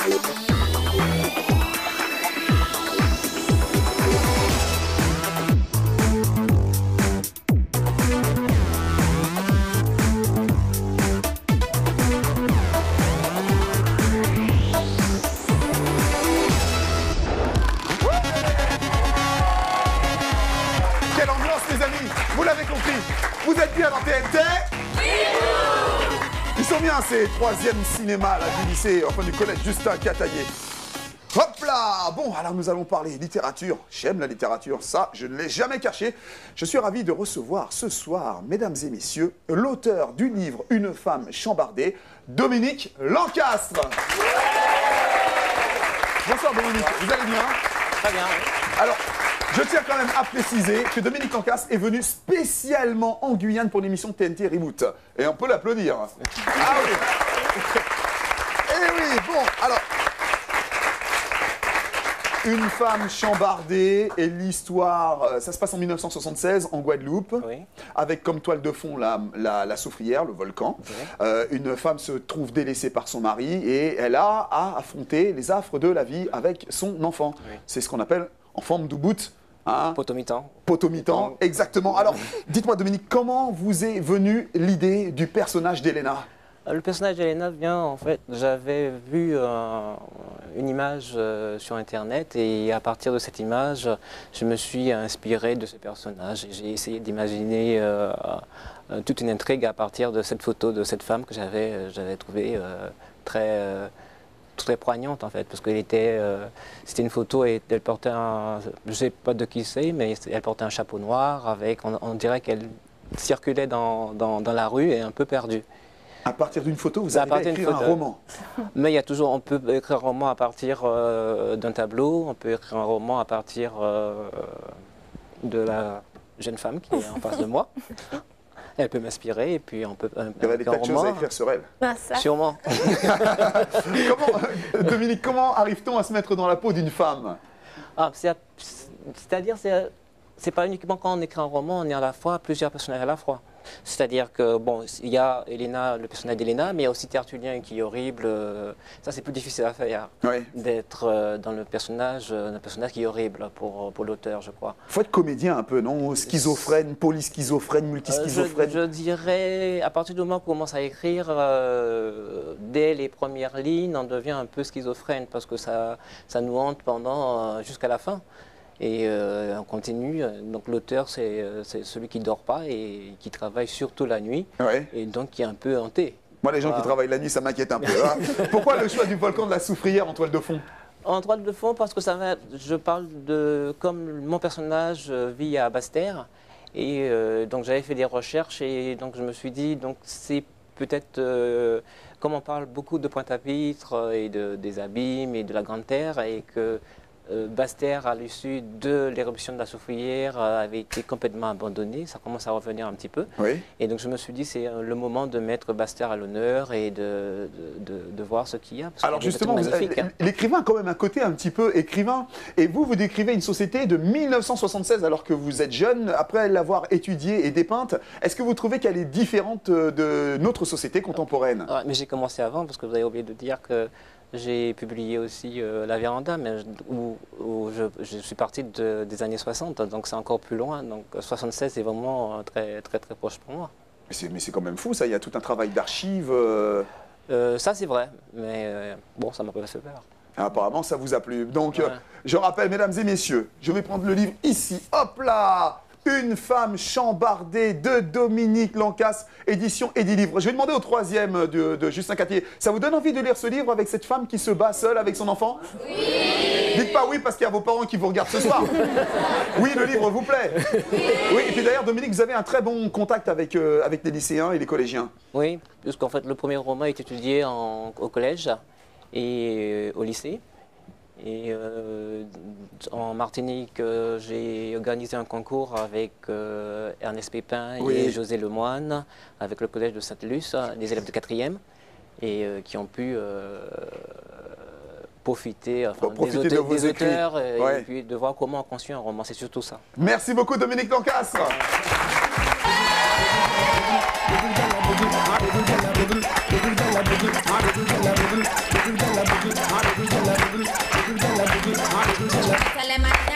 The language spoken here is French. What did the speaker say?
Quelle ambiance, les amis! Vous l'avez compris, vous êtes bien dans TNT? Ils sont bien, ces troisième cinéma là, du lycée, enfin du collège Justin Cataillé. Hop là! Bon, alors nous allons parler littérature. J'aime la littérature, ça, je ne l'ai jamais caché. Je suis ravi de recevoir ce soir, mesdames et messieurs, l'auteur du livre Une femme chambardée, Dominique Lancastre. Bonsoir Dominique, vous allez bien? Très bien. Alors, je tiens quand même à préciser que Dominique Lancastre est venu spécialement en Guyane pour l'émission TNT Reboot. Et on peut l'applaudir. Ah oui. Eh oui, bon, alors... Une femme chambardée et l'histoire, ça se passe en 1976 en Guadeloupe, Oui. avec comme toile de fond la soufrière, le volcan. Oui. Une femme se trouve délaissée par son mari et elle a à affronter les affres de la vie avec son enfant. Oui. C'est ce qu'on appelle en forme d'Ubud. Hein, Potomitan. Potomitan, exactement. Alors, dites-moi Dominique, comment vous est venue l'idée du personnage d'Elena? Le personnage d'Elena vient, en fait, j'avais vu une image sur Internet et à partir de cette image, je me suis inspiré de ce personnage. J'ai essayé d'imaginer toute une intrigue à partir de cette photo de cette femme que j'avais trouvée très poignante en fait, parce qu'elle était, c'était une photo et elle portait je sais pas de qui c'est, mais elle portait un chapeau noir avec, on dirait qu'elle circulait dans la rue et un peu perdue. À partir d'une photo, vous arrivez à écrire un roman. Mais il y a toujours, on peut écrire un roman à partir d'un tableau, on peut écrire un roman à partir de la jeune femme qui est en face de moi. Elle peut m'inspirer et puis on peut Il y aurait des tas de choses à écrire sur elle. Ah, ça. Sûrement. Dominique, comment arrive-t-on à se mettre dans la peau d'une femme? C'est-à-dire, c'est pas uniquement quand on écrit un roman, on est à la fois plusieurs personnages à la fois. C'est-à-dire que, bon, il y a Elena, le personnage d'Elena, mais il y a aussi Tertullien qui est horrible. Ça, c'est plus difficile à faire, Oui. d'être dans le personnage, un personnage qui est horrible pour l'auteur, je crois. Il faut être comédien un peu, non? Schizophrène, polyschizophrène, multischizophrène. Je dirais, à partir du moment où on commence à écrire, dès les premières lignes, on devient un peu schizophrène parce que ça nous hante jusqu'à la fin. Et on continue, donc l'auteur c'est celui qui ne dort pas et qui travaille surtout la nuit, Ouais. et donc qui est un peu hanté. Moi, les gens qui travaillent la nuit, ça m'inquiète un peu. Hein. Pourquoi le choix du volcan de la Soufrière en toile de fond? En toile de fond parce que je parle de comme mon personnage vit à Basse-Terre, et donc j'avais fait des recherches et donc je me suis dit, donc c'est peut-être, comme on parle beaucoup de Pointe-à-Pitre et des abîmes et de la Grande Terre, et que Basse-Terre, à l'issue de l'éruption de la Soufrière, avait été complètement abandonnée. Ça commence à revenir un petit peu. Oui. Et donc je me suis dit, c'est le moment de mettre Basse-Terre à l'honneur et de voir ce qu'il y a. Alors justement, l'écrivain a quand même un côté un petit peu écrivain. Et vous décrivez une société de 1976 alors que vous êtes jeune, après l'avoir étudiée et dépeinte. Est-ce que vous trouvez qu'elle est différente de notre société contemporaine? Mais j'ai commencé avant, parce que vous avez oublié de dire que j'ai publié aussi La Véranda, mais où je suis parti des années 60, donc c'est encore plus loin. Donc 76 est vraiment très proche pour moi. Mais c'est quand même fou, ça. Il y a tout un travail d'archives. Ça c'est vrai, mais bon, ça m'a pas fait peur. Apparemment, ça vous a plu. Donc, je rappelle, mesdames et messieurs, je vais prendre le livre ici. Hop là! Une femme chambardée de Dominique Lancastre, édition Edilivre. Je vais demander au troisième de Justin Cataillé. Ça vous donne envie de lire ce livre avec cette femme qui se bat seule avec son enfant? Oui! Dites pas oui parce qu'il y a vos parents qui vous regardent ce soir. Oui, le livre vous plaît? Oui, et puis d'ailleurs, Dominique, vous avez un très bon contact avec les lycéens et les collégiens. Oui, puisqu'en fait, le premier roman est étudié au collège et au lycée. Et en Martinique, j'ai organisé un concours avec Ernest Pépin et José Lemoine, avec le collège de Sainte-Luce, des élèves de 4e, et qui ont pu profiter, des auteurs et puis de voir comment on construit un roman. C'est surtout ça. Merci beaucoup, Dominique Lancastre. Tell them I